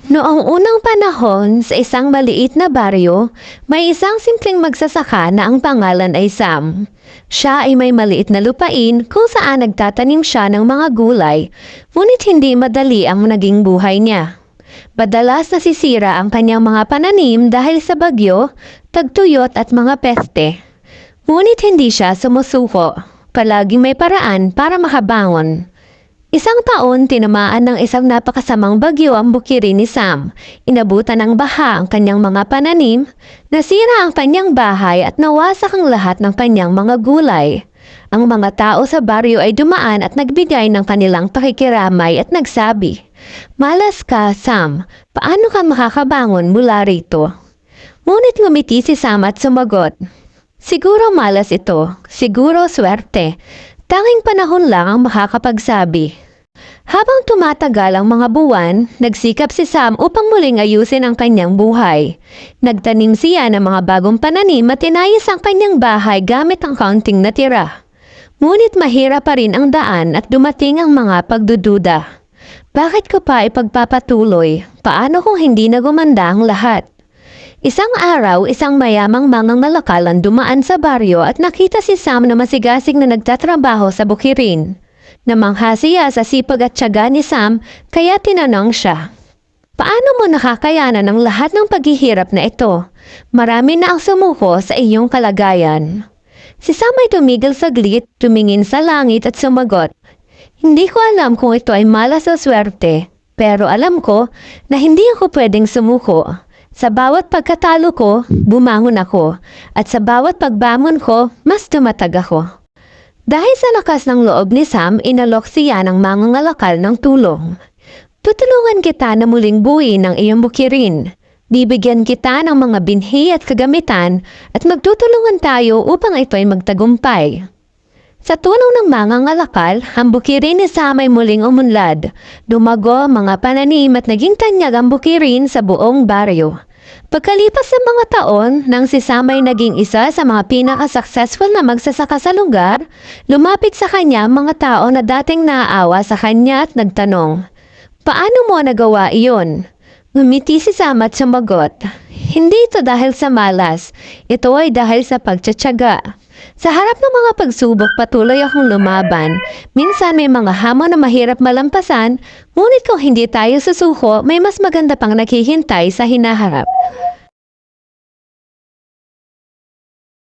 Noong unang panahon sa isang maliit na baryo, may isang simpleng magsasaka na ang pangalan ay Sam. Siya ay may maliit na lupain kung saan nagtatanim siya ng mga gulay, ngunit hindi madali ang naging buhay niya. Madalas nasisira ang kanyang mga pananim dahil sa bagyo, tagtuyot at mga peste. Ngunit hindi siya sumusuko. Palaging may paraan para makabangon. Isang taon, tinamaan ng isang napakasamang bagyo ang bukirin ni Sam. Inabutan ng baha ang kanyang mga pananim, nasira ang kanyang bahay at nawasak ang lahat ng kanyang mga gulay. Ang mga tao sa baryo ay dumaan at nagbigay ng kanilang pakikiramay at nagsabi, "Malas ka, Sam. Paano ka makakabangon mula rito?" Ngunit ngumiti si Sam at sumagot, "Siguro malas ito. Siguro swerte. Tanging panahon lang ang makakapagsabi." Habang tumatagal ang mga buwan, nagsikap si Sam upang muling ayusin ang kanyang buhay. Nagtanim siya ng mga bagong pananim at inayos ang kanyang bahay gamit ang kaunting natira. Ngunit mahirap pa rin ang daan at dumating ang mga pagdududa. Bakit ko pa ipagpapatuloy? Paano kung hindi na gumanda ang lahat? Isang araw, isang mayamang mangangalakal ang dumaan sa baryo at nakita si Sam na masigasig na nagtatrabaho sa bukirin. Namangha siya sa sipag at tiyaga ni Sam, kaya tinanong siya, "Paano mo nakakayanan ang lahat ng paghihirap na ito? Marami na ang sumuko sa iyong kalagayan." Si Sam ay tumigil saglit, tumingin sa langit at sumagot, "Hindi ko alam kung ito ay malas o swerte, pero alam ko na hindi ako pwedeng sumuko. Sa bawat pagkatalo ko, bumangon ako, at sa bawat pagbangon ko, mas tumatag ako." Dahil sa lakas ng loob ni Sam, inalok siya ng mangangalakal ng tulong. "Tutulungan kita na muling buuin ang iyong bukirin. Bibigyan kita ng mga binhi at kagamitan at magtutulungan tayo upang ito ay magtagumpay." Sa tulong ng mangangalakal, ang bukirin ni Sam ay muling umunlad. Dumago ang mga pananim at naging tanyag ang bukirin sa buong baryo. Pagkalipas ng mga taon, nang si Sam ay naging isa sa mga pinaka-successful na magsasaka sa lugar, lumapit sa kanya ang mga tao na dating naaawa sa kanya at nagtanong, "Paano mo nagawa iyon?" Ngumiti si Sam at sumagot, "Hindi ito dahil sa malas, ito ay dahil sa pagtiyatiyaga. Sa harap ng mga pagsubok, patuloy akong lumaban. Minsan may mga hamon na mahirap malampasan, ngunit kung hindi tayo susuko, may mas maganda pang naghihintay sa hinaharap."